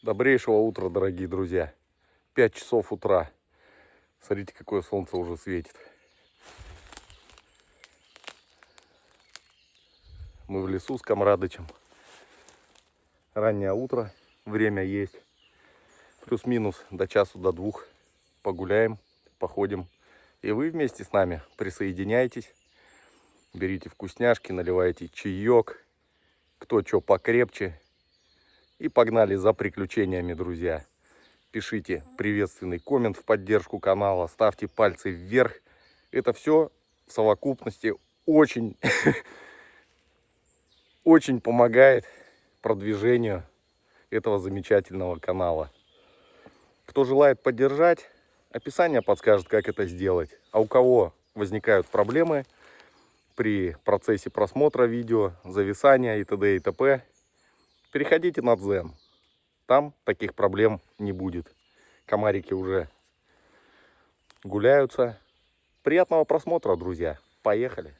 Добрейшего утра, дорогие друзья. 5 часов утра. Смотрите, какое солнце уже светит. Мы в лесу с Камрадычем. Раннее утро. Время есть. Плюс-минус до часу, до двух. Погуляем, походим. И вы вместе с нами присоединяйтесь. Берите вкусняшки, наливайте чаек. Кто что покрепче. И погнали за приключениями, друзья. Пишите приветственный коммент в поддержку канала. Ставьте пальцы вверх. Это все в совокупности очень, очень помогает продвижению этого замечательного канала. Кто желает поддержать, описание подскажет, как это сделать. А у кого возникают проблемы при процессе просмотра видео, зависания и т.д. и т.п., переходите на Дзен. Там таких проблем не будет. Комарики уже гуляются. Приятного просмотра, друзья. Поехали.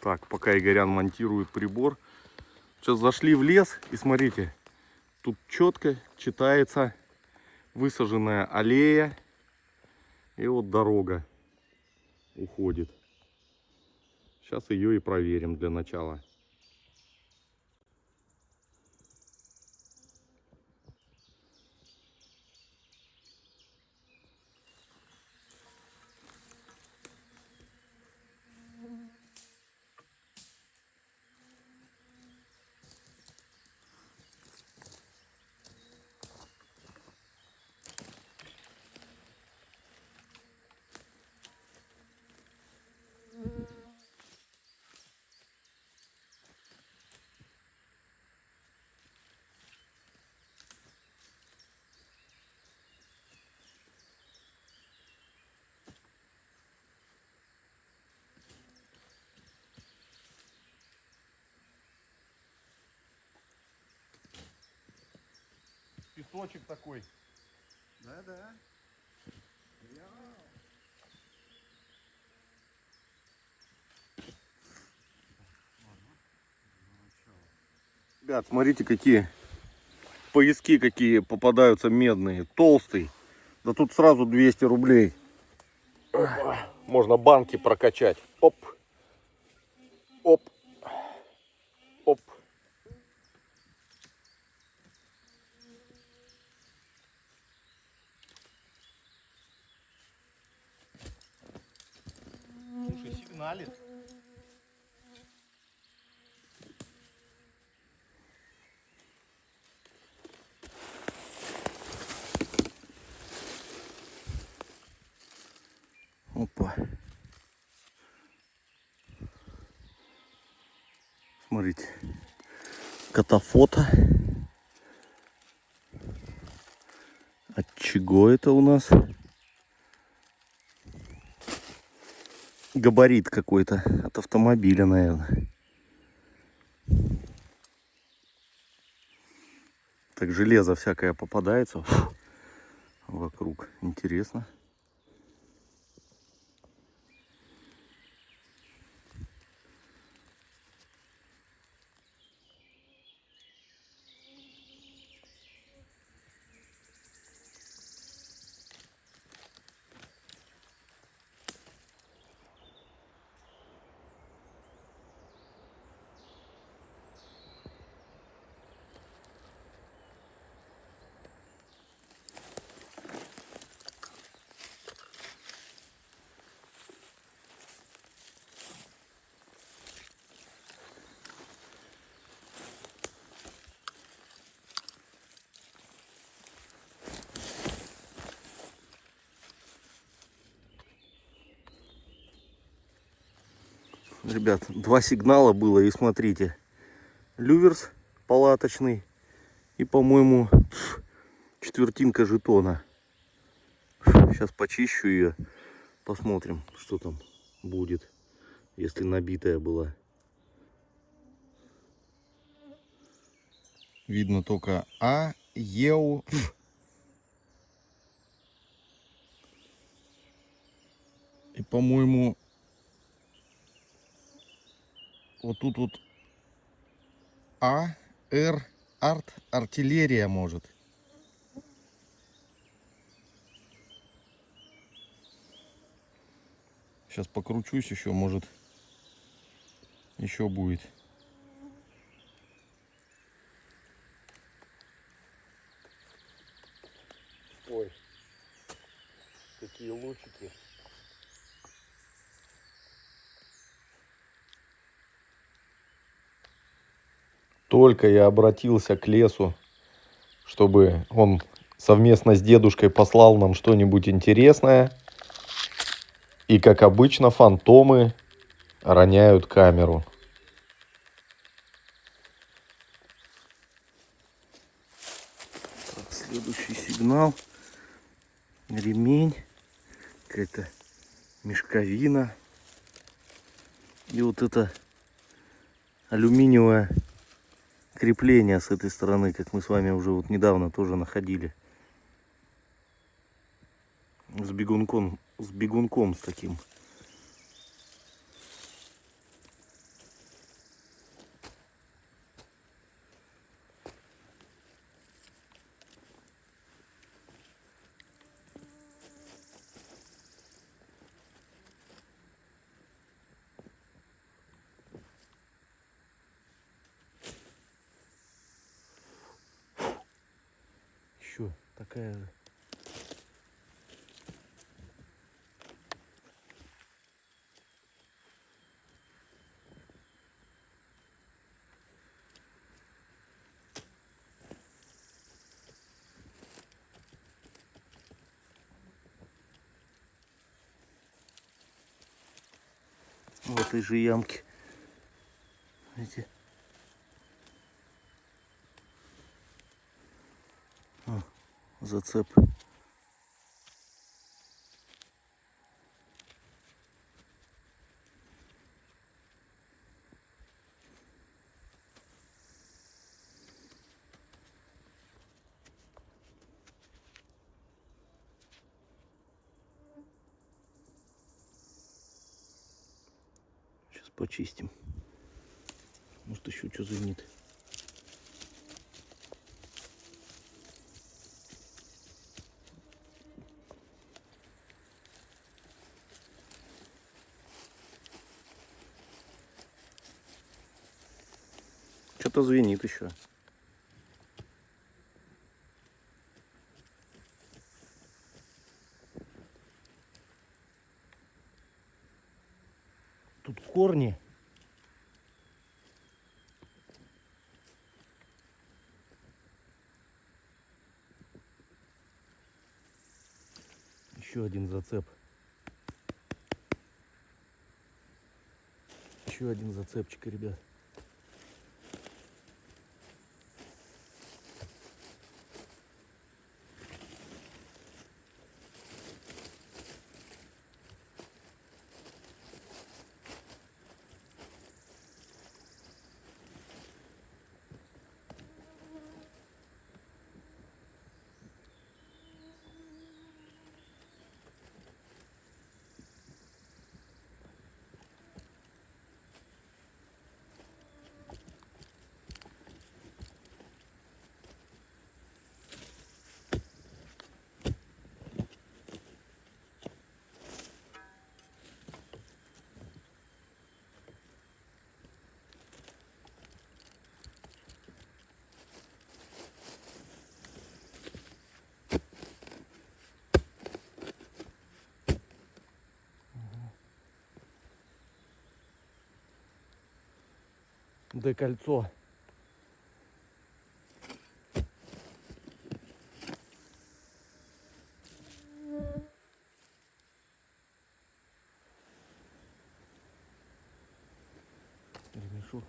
Так, пока Игорян монтирует прибор. Сейчас зашли в лес и смотрите. Тут четко читается высаженная аллея. И вот дорога уходит. Сейчас ее и проверим для начала. Песочек такой. Да. Ребят, смотрите, какие пояски какие попадаются медные. Толстый. Да тут сразу 200 рублей. Можно банки прокачать. Оп. Оп. Оп. Слушай, сигналит. Опа. Смотрите. Катафото. От чего это у нас? Габарит какой-то. От автомобиля, наверное. Так железо всякое попадается вокруг. Интересно. Ребят, 2 сигнала было, и смотрите, люверс палаточный и, по-моему, четвертинка жетона. Сейчас почищу ее, посмотрим, что там будет, если набитая была. Видно только А, Еу. по-моему, вот тут вот артиллерия может. Сейчас покручусь еще, может, еще будет. Ой, какие лучики. Только я обратился к лесу, чтобы он совместно с дедушкой послал нам что-нибудь интересное. И, как обычно, фантомы роняют камеру. Так, следующий сигнал. Ремень. Какая-то мешковина. И вот это алюминиевое крепление с этой стороны, как мы с вами уже вот недавно тоже находили. С бегунком с таким. Еще такая же. В этой же ямке. Видите? Зацеп. Сейчас почистим. Может, еще что звенит. Что-то звенит еще. Тут корни. Еще один зацеп. Еще один зацепчик, ребят. Декольцо. Ремешок.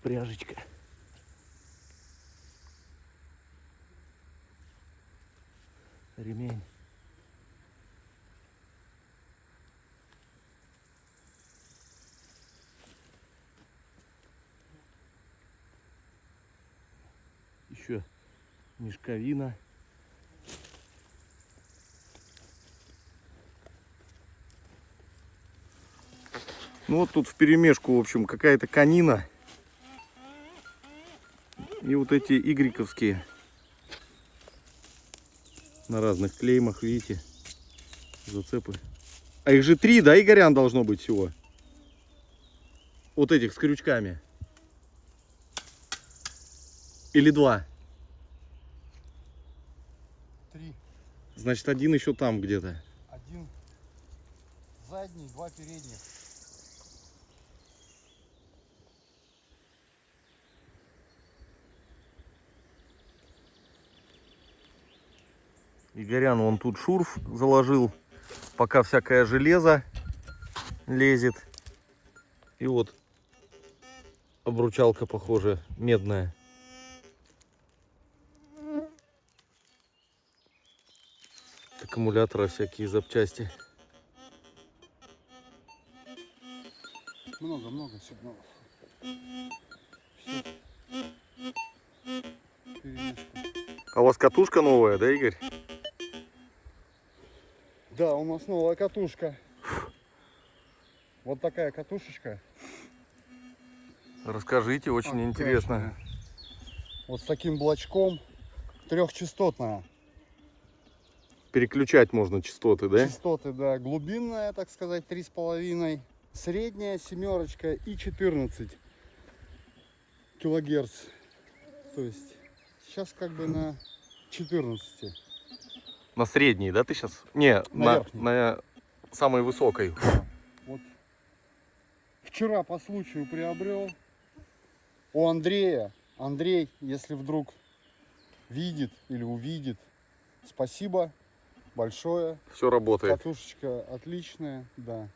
пряжечка. Ремень. Еще мешковина. Ну вот тут вперемешку, в общем, какая-то конина. И вот эти игрековские. На разных клеймах, видите, зацепы. А их же 3, да, Игорян, должно быть всего? Вот этих с крючками. Или 2? 3. Значит, один еще там где-то. 1 задний, 2 передних. Игорян вон тут шурф заложил, пока всякое железо лезет. И вот обручалка, похоже, медная. Аккумулятора, всякие запчасти. Много сигналов. Все. Перемешка. А у вас катушка новая, да, Игорь? Да, у нас новая катушка. Вот такая катушечка. Расскажите, очень интересно. Вот с таким блочком. 3-частотная. Переключать можно частоты, да? Частоты, да. Глубинная, так сказать, 3,5. Средняя, 7 и 14 килогерц. То есть сейчас как бы на 14. На средней, да, ты сейчас? Не, на самой высокой. Да. Вот. Вчера по случаю приобрел у Андрея. Андрей, если вдруг видит или увидит, спасибо большое. Все работает. Катушечка отличная, да.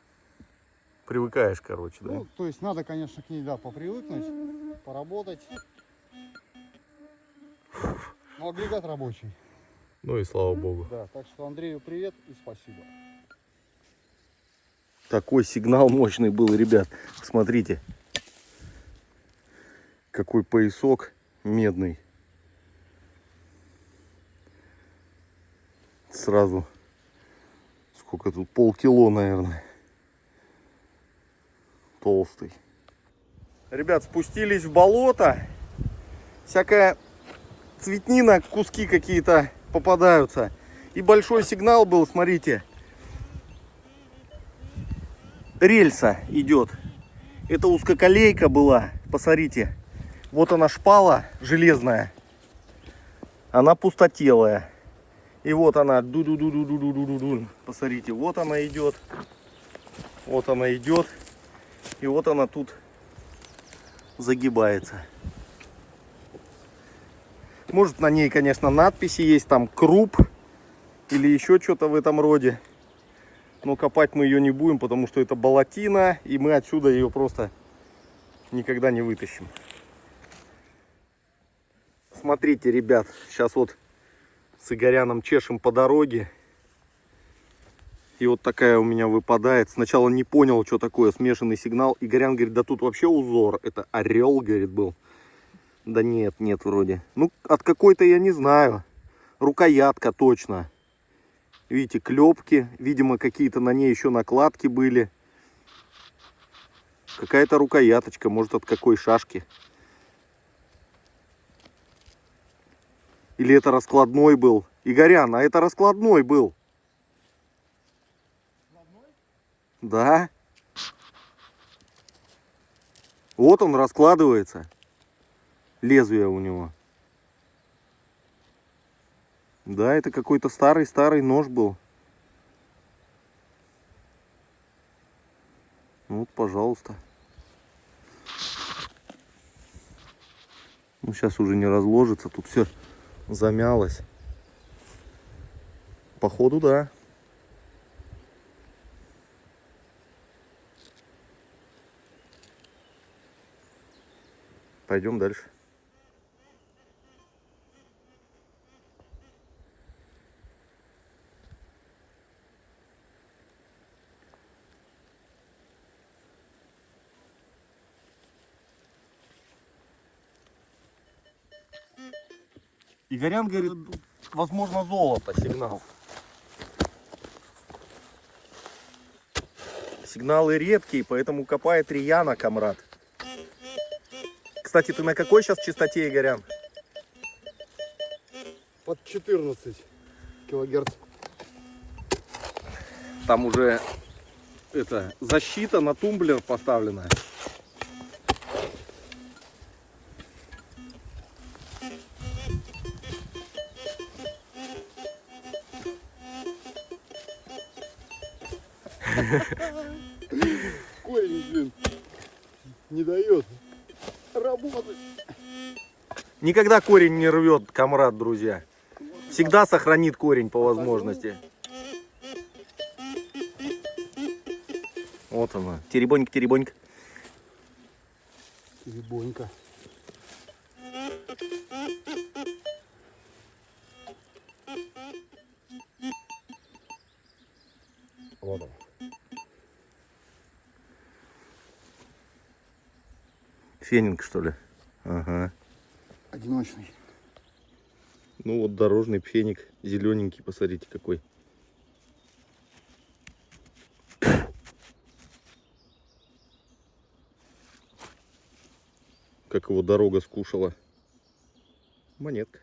Привыкаешь, короче, да? Ну, то есть надо, конечно, к ней, да, попривыкнуть, поработать. Но агрегат рабочий. Ну и слава богу. Да, так что Андрею привет и спасибо. Такой сигнал мощный был, ребят. Смотрите. Какой поясок медный. Сразу. Сколько тут? Полкило, наверное. Толстый. Ребят, спустились в болото. Всякая цветнина, куски какие-то попадаются. И большой сигнал был, смотрите. Рельса идет. Это узкоколейка была. Посмотрите. Вот она шпала железная. Она пустотелая. И вот она. Ду-ду-ду-ду-ду-ду-ду-ду. Посмотрите, вот она идет. Вот она идет. И вот она тут загибается. Может, на ней, конечно, надписи есть, там круп или еще что-то в этом роде. Но копать мы ее не будем, потому что это болотина, и мы отсюда ее просто никогда не вытащим. Смотрите, ребят, сейчас вот с Игоряном чешем по дороге. И вот такая у меня выпадает. Сначала не понял, что такое смешанный сигнал. Игорян говорит, да тут вообще узор. Это орел, говорит, был. Да нет, нет вроде. Ну, от какой-то я не знаю. Рукоятка точно. Видите, клепки. Видимо, какие-то на ней еще накладки были. Какая-то рукояточка. Может, от какой шашки. Или это раскладной был. Игорян, а это раскладной был. Да. Вот он раскладывается. Лезвие у него. Да, это какой-то старый нож был. Вот, пожалуйста. Ну, сейчас уже не разложится. Тут все замялось. Походу, да. Пойдем дальше. Игорян говорит, возможно, золото сигнал. Сигналы редкие, поэтому копает рьяно Камрад. Кстати, ты на какой сейчас частоте, Игорян? Под 14 килогерц. Там уже защита на тумблер поставлена. Корень, блин, не дает работать. Никогда корень не рвет, Камрад, друзья. Всегда сохранит корень по возможности. Вот она. Теребонька, теребонька. Теребонька. Вот он. Фенинг, что ли? Ага. Одиночный. Ну вот дорожный пфеник. Зелененький, посмотрите какой. Как его дорога скушала. Монетка.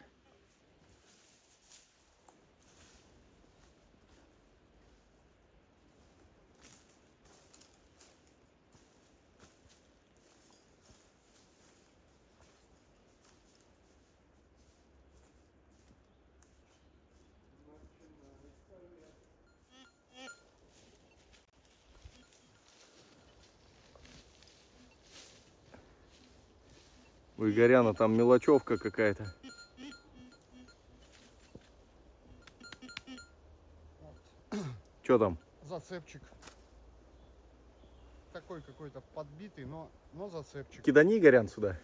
У Игоряна там мелочевка какая-то. Что там? Зацепчик. Такой какой-то подбитый, но зацепчик. Кидани, Игорян, сюда.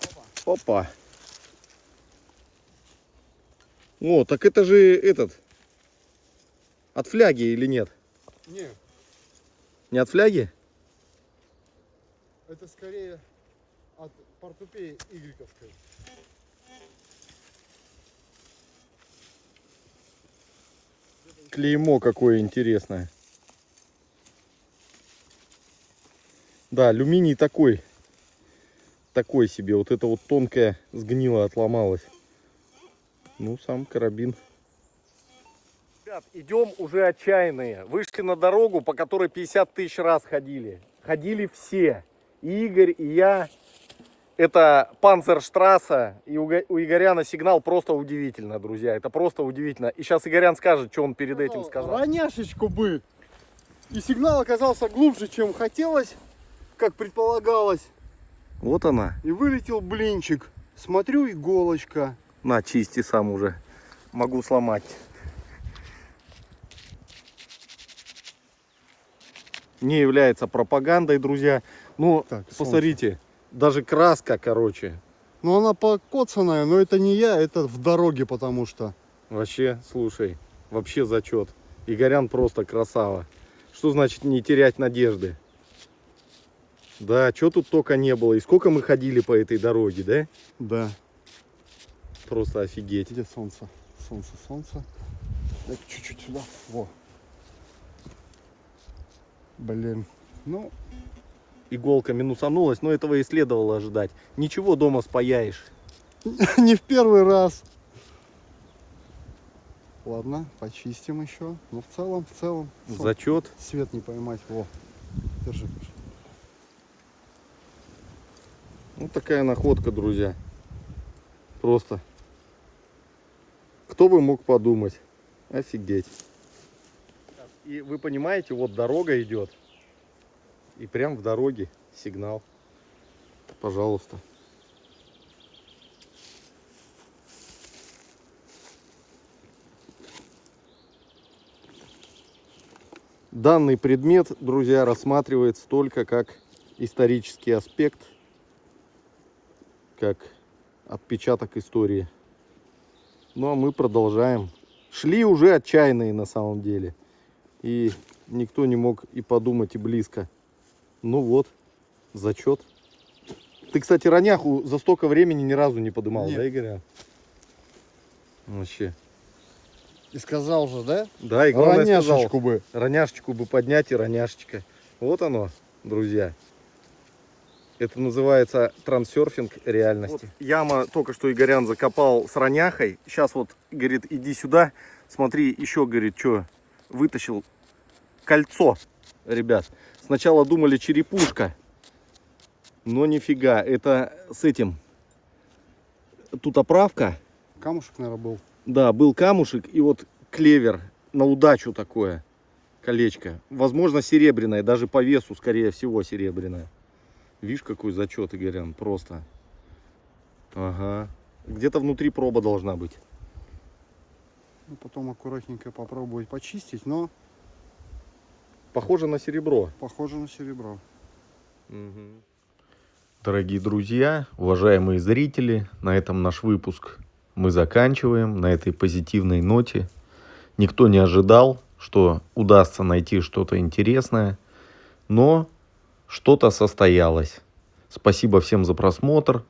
Опа. Опа. О, так это же этот. От фляги или нет? Не, Не от фляги? это скорее от портупеи игрековской. Клеймо какое интересное. Да, алюминий такой. Такой себе. Вот это вот тонкое сгнило, отломалось. Ну, сам карабин. Ребят, идем уже отчаянные. Вышли на дорогу, по которой 50 тысяч раз ходили. Ходили все. И Игорь, и я. Это Панцерштрассе. И у Игоряна сигнал просто удивительно, друзья. Это просто удивительно. И сейчас Игорян скажет, что он перед этим сказал. Роняшечку бы. И сигнал оказался глубже, чем хотелось, как предполагалось. Вот она. И вылетел блинчик. Смотрю, иголочка. На, чисти сам уже. Могу сломать. Не является пропагандой, друзья. Ну, Так, посмотрите. Даже краска, короче. Ну она покоцанная, но это не я, это в дороге, потому что. Вообще, слушай, вообще зачет. Игорян просто красава. Что значит не терять надежды? Да, что тут только не было. И сколько мы ходили по этой дороге, да? Да. Просто офигеть. Где солнце? Солнце. Так, чуть-чуть сюда. Во. Блин. Ну, Иголка минусанулась, но этого и следовало ожидать. Ничего, дома спаяешь. не в первый раз. Ладно, почистим еще. Но в целом. Зачет. Свет не поймать. Во. Держи. Вот такая находка, друзья. Просто. Кто бы мог подумать. Офигеть. И вы понимаете, вот дорога идет. И прям в дороге сигнал. Пожалуйста. Данный предмет, друзья, рассматривается только как исторический аспект. как отпечаток истории. Ну а мы продолжаем. Шли уже отчаянные на самом деле. И никто не мог и подумать и близко. Ну вот, зачет. Ты, кстати, роняху за столько времени ни разу не подымал, Нет. да, Игорь? Вообще. И сказал же, да? Да, и главное Роняшечку сказал, бы. роняшечку бы поднять и роняшечка. Вот оно, друзья. Это называется трансерфинг реальности. Вот яма только что Игорян закопал с роняхой. Сейчас вот, говорит, иди сюда. Смотри, еще, говорит, что вытащил кольцо. Ребят, сначала думали черепушка. Но нифига, это с этим. Тут оправка. Камушек, наверное, был. Да, был камушек и вот клевер на удачу такое колечко. Возможно, серебряное, даже по весу, скорее всего, серебряное. Видишь, какой зачет, Игорян, просто. Ага. Где-то внутри проба должна быть. Ну, потом аккуратненько попробовать почистить, но Похоже на серебро. похоже на серебро. Дорогие друзья, уважаемые зрители, на этом наш выпуск мы заканчиваем, на этой позитивной ноте. Никто не ожидал, что удастся найти что-то интересное, но что-то состоялось. Спасибо всем за просмотр.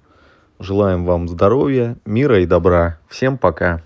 Желаем вам здоровья, мира и добра. Всем пока.